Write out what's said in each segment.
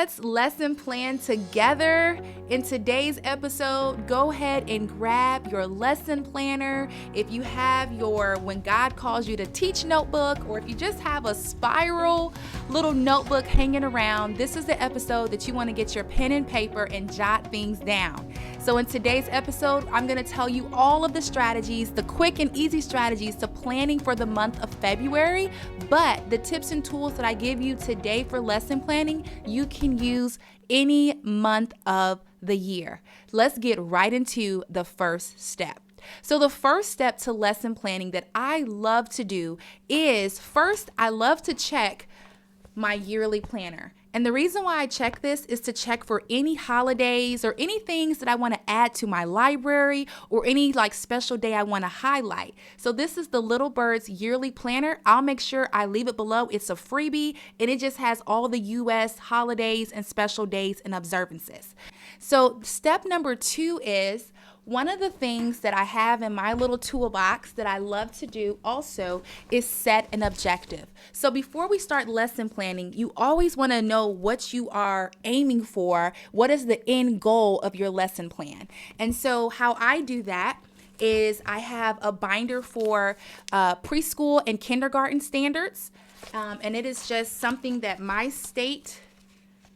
let's lesson plan together. In today's episode, go ahead and grab your lesson planner. If you have your When God Calls You to Teach notebook, or if you just have a spiral little notebook hanging around, this is the episode that you want to get your pen and paper and jot things down. So in today's episode, I'm going to tell you all of the strategies, the quick and easy strategies to planning for the month of February. But the tips and tools that I give you today for lesson planning, you can use any month of the year. Let's get right into the first step. So the first step to lesson planning that I love to do is, first, I love to check my yearly planner. And the reason why I check this is to check for any holidays or any things that I want to add to my library or any special day I want to highlight. So this is the Little Bird's yearly planner. I'll make sure I leave it below. It's a freebie and it just has all the U.S. holidays and special days and observances. So step number 2 is, one of the things that I have in my little toolbox that I love to do also is set an objective. So before we start lesson planning, you always want to know what you are aiming for. What is the end goal of your lesson plan? And so how I do that is I have a binder for preschool and kindergarten standards. And it is just something that my state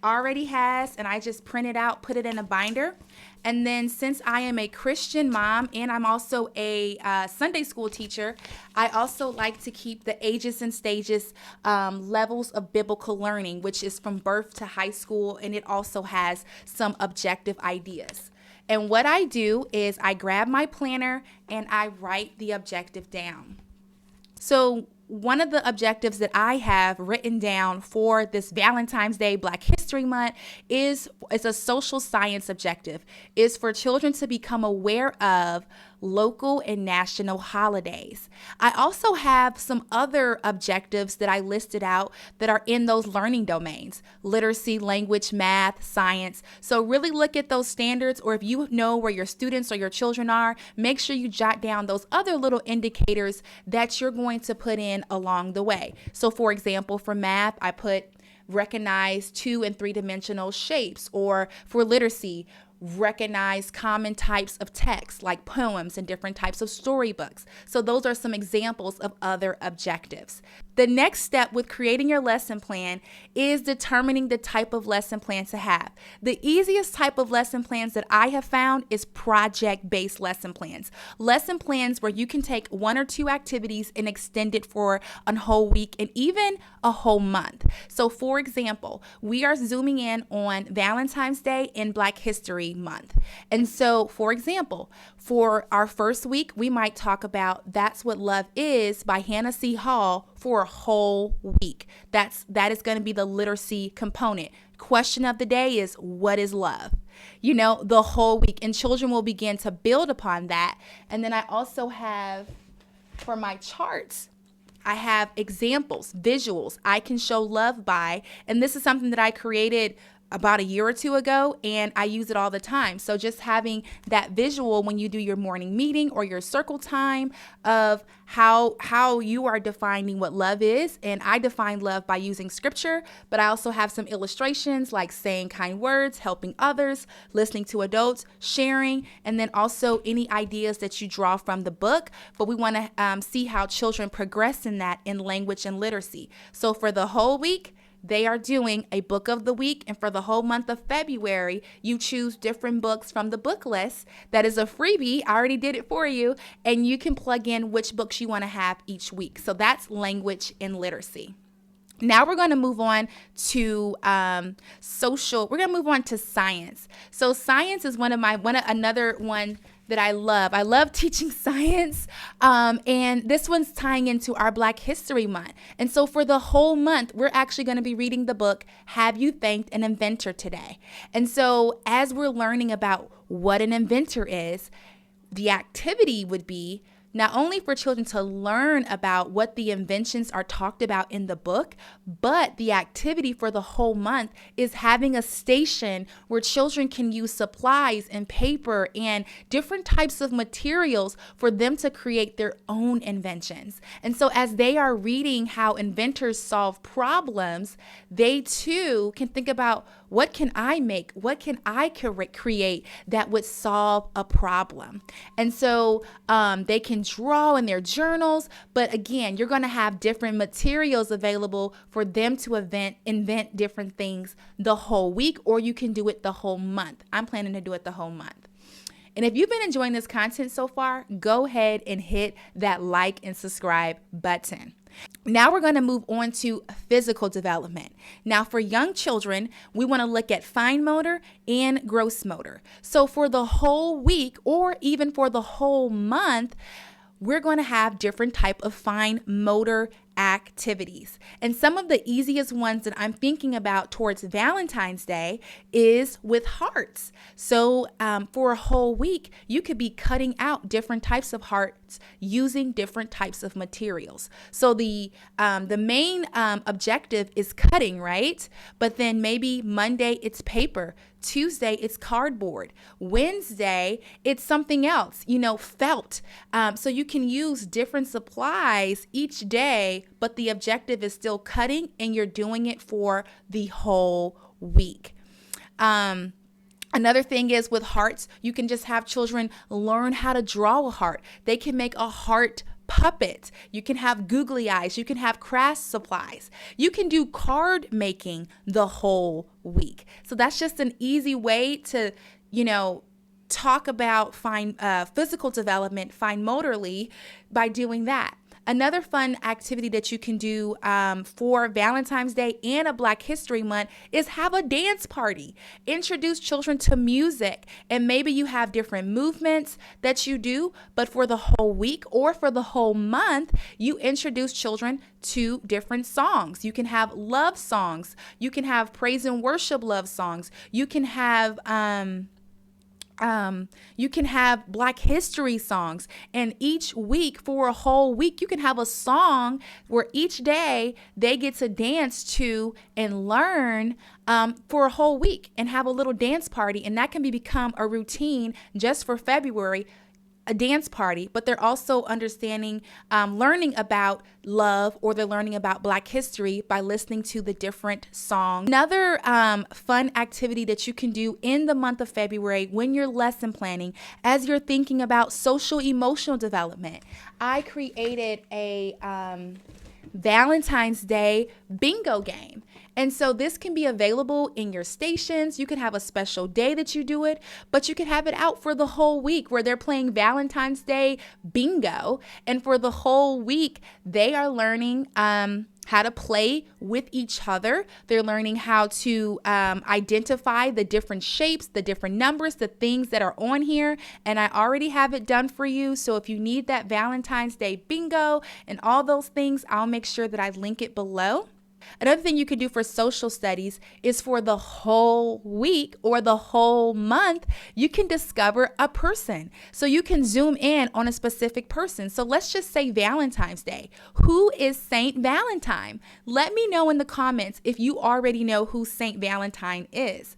already has, and I just print it out, put it in a binder. And then since I am a Christian mom and I'm also a Sunday school teacher, I also like to keep the ages and stages levels of biblical learning, which is from birth to high school, and it also has some objective ideas. And what I do is I grab my planner and I write the objective down. So one of the objectives that I have written down for this Valentine's Day Black History Month is a social science objective, is for children to become aware of local and national holidays. I also have some other objectives that I listed out that are in those learning domains: literacy, language, math, science. So really look at those standards, or if you know where your students or your children are, make sure you jot down those other little indicators that you're going to put in along the way. So for example, for math, I put recognize 2 and 3-dimensional shapes, or for literacy, recognize common types of text like poems and different types of storybooks. So those are some examples of other objectives. The next step with creating your lesson plan is determining the type of lesson plan to have. The easiest type of lesson plans that I have found is project-based lesson plans. Lesson plans where you can take 1 or 2 activities and extend it for a whole week and even a whole month. So for example, we are zooming in on Valentine's Day and Black History Month. And so for example, for our first week, we might talk about That's What Love Is by Hannah C. Hall for a whole week. That is going to be the literacy component. Question of the day is, what is love? The whole week, and children will begin to build upon that. And then I also have, for my charts, I have examples, visuals I can show love by, and this is something that I created about a year or 2 ago, and I use it all the time. So just having that visual when you do your morning meeting or your circle time of how you are defining what love is. And I define love by using scripture, but I also have some illustrations like saying kind words, helping others, listening to adults, sharing, and then also any ideas that you draw from the book. But we want to see how children progress in that in language and literacy. So for the whole week, they are doing a book of the week, and for the whole month of February, you choose different books from the Booklist. That is a freebie. I already did it for you, and you can plug in which books you want to have each week. So that's language and literacy. Now we're going to move on to social. We're going to move on to science. So science is another one that I love. I love teaching science, and this one's tying into our Black History Month. And so for the whole month, we're actually going to be reading the book, Have You Thanked an Inventor Today? And so as we're learning about what an inventor is, the activity would be not only for children to learn about what the inventions are talked about in the book, but the activity for the whole month is having a station where children can use supplies and paper and different types of materials for them to create their own inventions. And so as they are reading how inventors solve problems, they too can think about What can I make? What can I create that would solve a problem? And so they can draw in their journals, but again, you're going to have different materials available for them to invent different things the whole week, or you can do it the whole month. I'm planning to do it the whole month. And if you've been enjoying this content so far, go ahead and hit that like and subscribe button. Now we're going to move on to physical development. Now for young children, we want to look at fine motor and gross motor. So for the whole week or even for the whole month, we're going to have different type of fine motor activities. And some of the easiest ones that I'm thinking about towards Valentine's Day is with hearts. So for a whole week, you could be cutting out different types of hearts using different types of materials. So the main objective is cutting, right? But then maybe Monday it's paper. Tuesday, it's cardboard. Wednesday, it's something else, felt. So you can use different supplies each day, but the objective is still cutting, and you're doing it for the whole week. Another thing is with hearts, you can just have children learn how to draw a heart. They can make a heart puppet. You can have googly eyes. You can have craft supplies. You can do card making the whole week. So that's just an easy way to, talk about fine physical development, fine motorly by doing that. Another fun activity that you can do for Valentine's Day and a Black History Month is have a dance party. Introduce children to music, and maybe you have different movements that you do, but for the whole week or for the whole month, you introduce children to different songs. You can have love songs. You can have praise and worship love songs. You can have Black history songs, and each week for a whole week you can have a song where each day they get to dance to and learn for a whole week and have a little dance party, and that can become a routine just for February, a dance party. But they're also understanding, learning about love, or they're learning about Black history by listening to the different songs. Another fun activity that you can do in the month of February when you're lesson planning, as you're thinking about social emotional development, I created a Valentine's Day bingo game. And so this can be available in your stations. You can have a special day that you do it, but you can have it out for the whole week where they're playing Valentine's Day bingo. And for the whole week, they are learning how to play with each other. They're learning how to identify the different shapes, the different numbers, the things that are on here. And I already have it done for you. So if you need that Valentine's Day bingo and all those things, I'll make sure that I link it below. Another thing you can do for social studies is for the whole week or the whole month, you can discover a person. So you can zoom in on a specific person. So let's just say Valentine's Day. Who is Saint Valentine? Let me know in the comments if you already know who Saint Valentine is.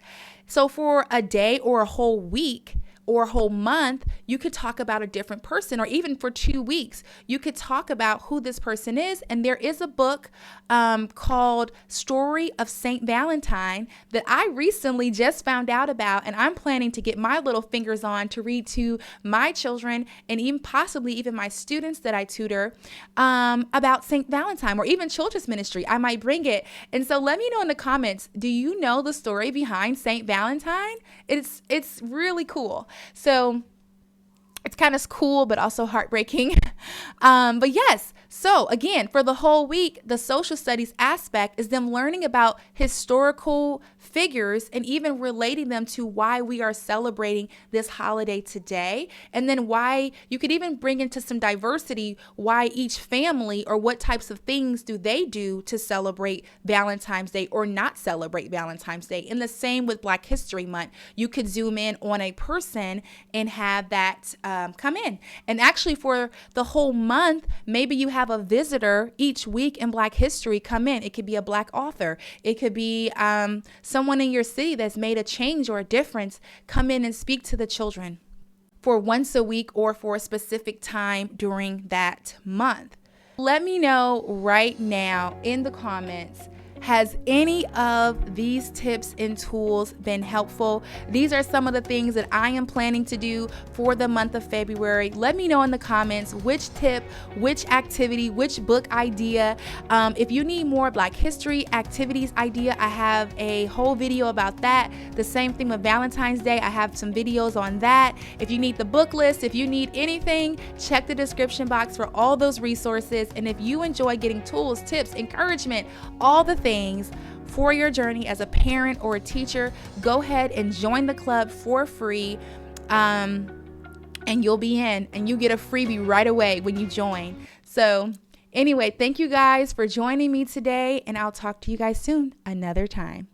So for a day or a whole week, or a whole month, you could talk about a different person, or even for 2 weeks, you could talk about who this person is. And there is a book called Story of Saint Valentine that I recently just found out about, and I'm planning to get my little fingers on to read to my children and even possibly even my students that I tutor about Saint Valentine, or even children's ministry. I might bring it. And so let me know in the comments, do you know the story behind Saint Valentine? It's really cool. So it's kind of cool, but also heartbreaking. But yes, so again, for the whole week, the social studies aspect is them learning about historical figures and even relating them to why we are celebrating this holiday today. And then why you could even bring into some diversity why each family or what types of things do they do to celebrate Valentine's Day or not celebrate Valentine's Day. And the same with Black History Month. You could zoom in on a person and have that come in. And actually for the whole month, maybe you have a visitor each week in Black history come in. It could be a Black author. It could be someone in your city that's made a change or a difference, come in and speak to the children for once a week or for a specific time during that month. Let me know right now in the comments, Has any of these tips and tools been helpful? These are some of the things that I am planning to do for the month of February. Let me know in the comments which tip, which activity, which book idea. If you need more Black history activities idea, I have a whole video about that. The same thing with Valentine's Day. I have some videos on that. If you need the book list, if you need anything, check the description box for all those resources. And if you enjoy getting tools, tips, encouragement, all the things for your journey as a parent or a teacher, go ahead and join the club for free. And you'll be in, and you get a freebie right away when you join. So anyway, thank you guys for joining me today, and I'll talk to you guys soon another time.